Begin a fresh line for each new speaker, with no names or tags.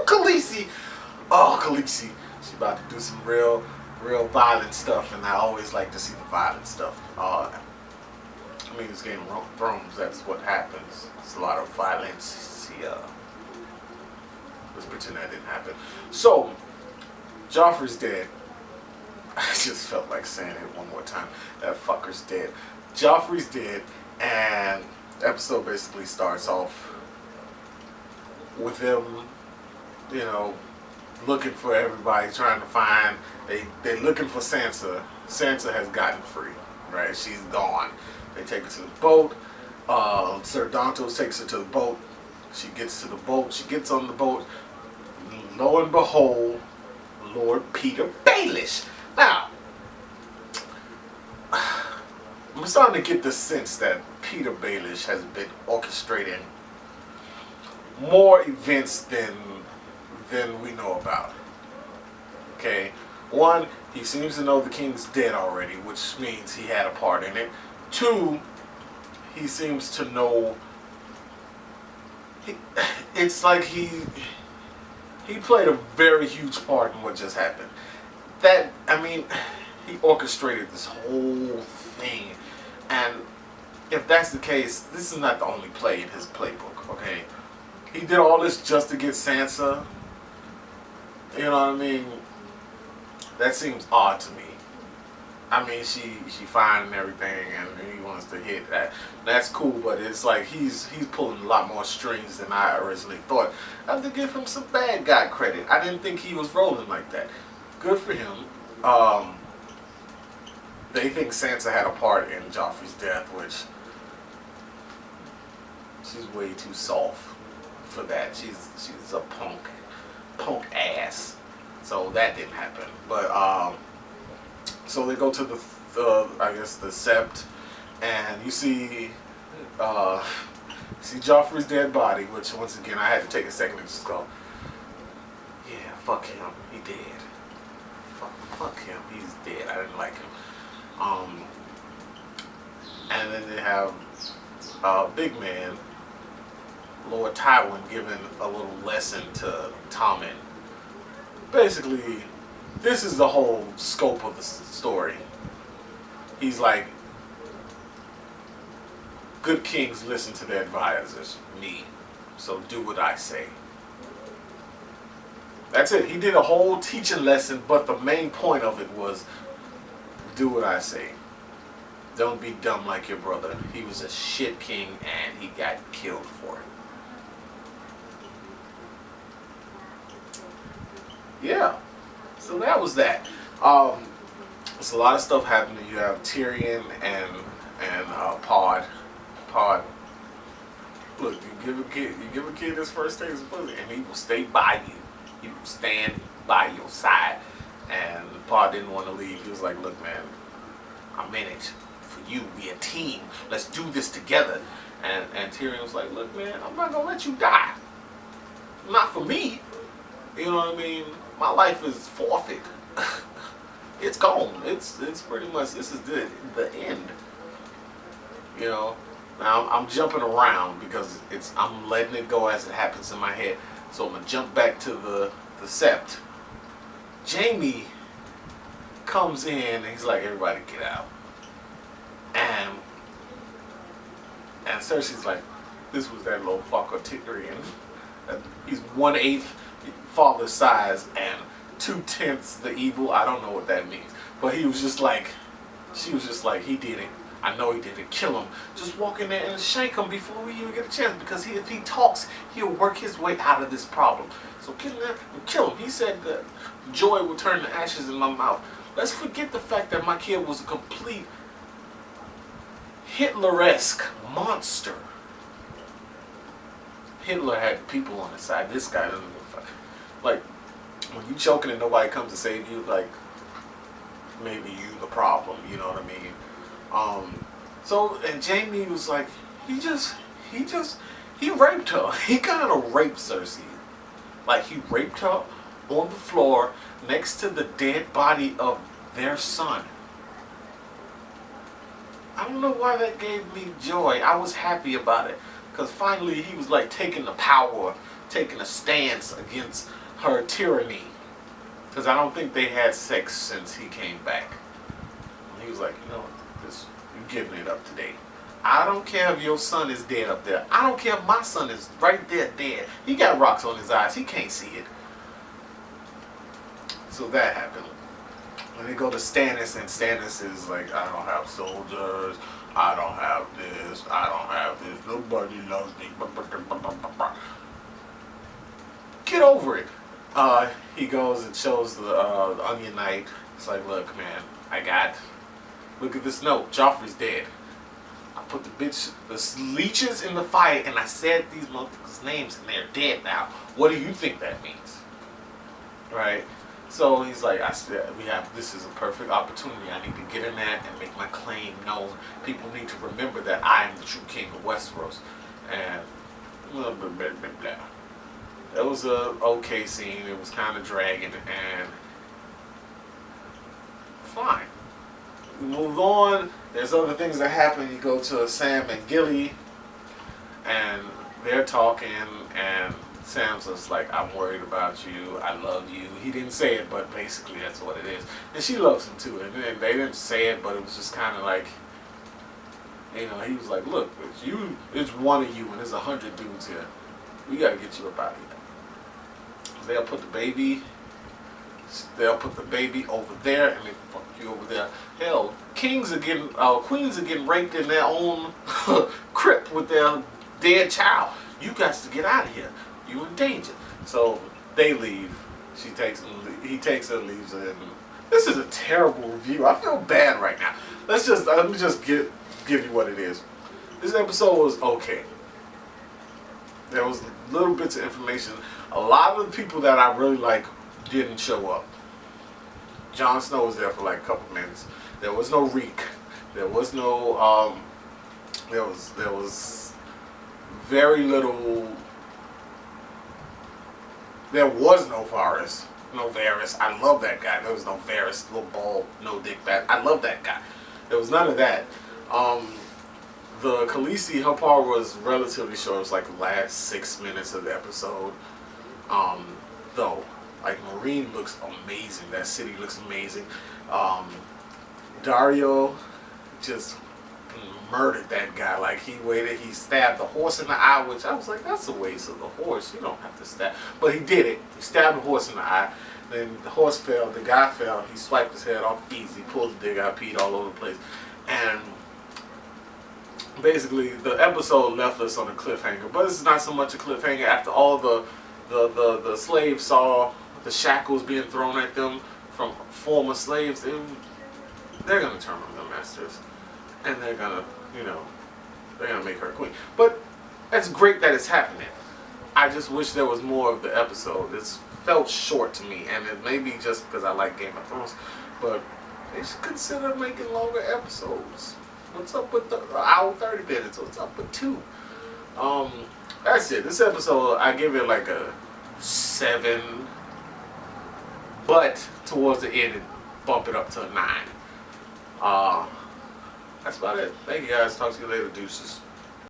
Khaleesi. Oh, Khaleesi. She about to do some real violent stuff, and I always like to see the violent stuff. I mean, it's Game of Thrones. That's what happens. It's a lot of violence. Yeah. Let's pretend that didn't happen. So, Joffrey's dead. I just felt like saying it one more time. That fucker's dead. Joffrey's dead, and the episode basically starts off with him, you know, looking for everybody, trying to find. They're looking for Sansa. Sansa has gotten free, right? She's gone. They take her to the boat. Sir Dantos takes her to the boat. She gets to the boat. She gets on the boat. Lo and behold, Lord Peter Baelish. Now, I'm starting to get the sense that Peter Baelish has been orchestrating more events than we know about. Okay, one, he seems to know the king's dead already, which means he had a part in it. Two, he seems to know. It's like he played a very huge part in what just happened. That, I mean, he orchestrated this whole thing, and if that's the case, this is not the only play in his playbook. Okay, he did all this just to get Sansa. You know what I mean? That seems odd to me. I mean, she fine and everything, and he wants to hit that. That's cool, but it's like he's pulling a lot more strings than I originally thought. I have to give him some bad guy credit. I didn't think he was rolling like that. Good for him. They think Sansa had a part in Joffrey's death, which she's way too soft for that. She's a punk ass. So that didn't happen. But so they go to the I guess the Sept, and you see Joffrey's dead body, which once again I had to take a second to just go, yeah, fuck him, he dead. Fuck him, he's dead. I didn't like him. And then they have big man, Lord Tywin, giving a little lesson to Tommen. Basically, this is the whole scope of the story. He's like, good kings listen to their advisors, me, so do what I say. That's it. He did a whole teaching lesson, but the main point of it was, do what I say. Don't be dumb like your brother. He was a shit king and he got killed for it. Yeah. So that was that. There's a lot of stuff happening. You have Tyrion and Pod. Look, you give a kid his first taste of pussy, and he will stay by you. He will stand by your side. And Pod didn't want to leave. He was like, "Look, man, I'm in it for you. We a team. Let's do this together." And Tyrion was like, "Look, man, I'm not gonna let you die. Not for me. You know what I mean? My life is forfeit. It's gone. It's pretty much, this is the end. You know. Now I'm jumping around because I'm letting it go as it happens in my head. So I'm gonna jump back to the Sept. Jaime comes in and he's like, "Everybody get out." And Cersei's like, "This was that little fucker Tyrion. He's 1/8 father size and 2/10 the evil." I don't know what that means, but he was just like, she was just like, "He did it. I know he didn't kill him. Just walk in there and shank him before we even get a chance, because if he talks, he'll work his way out of this problem. So kill him. He said that joy will turn to ashes in my mouth." Let's forget the fact that my kid was a complete Hitler-esque monster. Hitler had people on his side. This guy doesn't give a fuck. Like, when you choking and nobody comes to save you, like, maybe you the problem, you know what I mean? So, and Jaime was like, he raped her. He kind of raped Cersei. Like, he raped her on the floor next to the dead body of their son. I don't know why that gave me joy. I was happy about it, because finally he was like taking the power taking a stance against her tyranny. Because I don't think they had sex since he came back. And he was like, you know, this, you're giving it up today. I don't care if your son is dead up there. I don't care if my son is right there dead. He got rocks on his eyes. He can't see it. So that happened. When they go to Stannis, and Stannis is like, I don't have soldiers. I don't have this. I don't have this. Nobody loves me. Get over it. He goes and shows the Onion Knight. It's like, look, man, look at this note. Joffrey's dead. I put the leeches in the fire, and I said these motherfuckers' names, and they're dead now. What do you think that means? Right? So he's like, I said, this is a perfect opportunity. I need to get in there and make my claim known. People need to remember that I am the true king of Westeros. And blah, blah, blah, blah, blah. It was a okay scene. It was kind of dragging, and fine. We move on. There's other things that happen. You go to Sam and Gilly, and they're talking, and Sam's just like, I'm worried about you. I love you. He didn't say it, but basically that's what it is. And she loves him too. And they didn't say it, but it was just kind of like, you know, he was like, look, it's one of you, and there's 100 dudes here. We got to get you up out of here. They'll put the baby over there, and they fuck you over there. Hell, queens are getting raped in their own crypt with their dead child. You got to get out of here. You in danger. So they leave. He takes her, leaves her. And this is a terrible review. I feel bad right now. Let me just give you what it is. This episode was okay. There was little bits of information. A lot of the people that I really like didn't show up. Jon Snow was there for like a couple minutes. There was no Reek. There was no there was very little. There was no Varys. No Varys. I love that guy. There was no Varys, little bald, no dick back. I love that guy. There was none of that. The Khaleesi, her part was relatively short. It was like the last 6 minutes of the episode. Though, like, Marine looks amazing. That city looks amazing. Dario just murdered that guy. Like, he stabbed the horse in the eye, which I was like, that's a waste of the horse. You don't have to stab. But he did it. He stabbed the horse in the eye. Then the horse fell. The guy fell. He swiped his head off easy. Pulled the dig out, peed all over the place. And basically, the episode left us on a cliffhanger. But it's not so much a cliffhanger. After all the slaves saw the shackles being thrown at them from former slaves, they're going to turn on their masters. And they're going to make her queen. But it's great that it's happening. I just wish there was more of the episode. It's felt short to me. And it may be just because I like Game of Thrones. But they should consider making longer episodes. What's up with the hour 30 minutes? What's up with 2? That's it. This episode, I give it like a 7. But towards the end, it bump it up to a 9. That's about it. Thank you guys. Talk to you later. Deuces.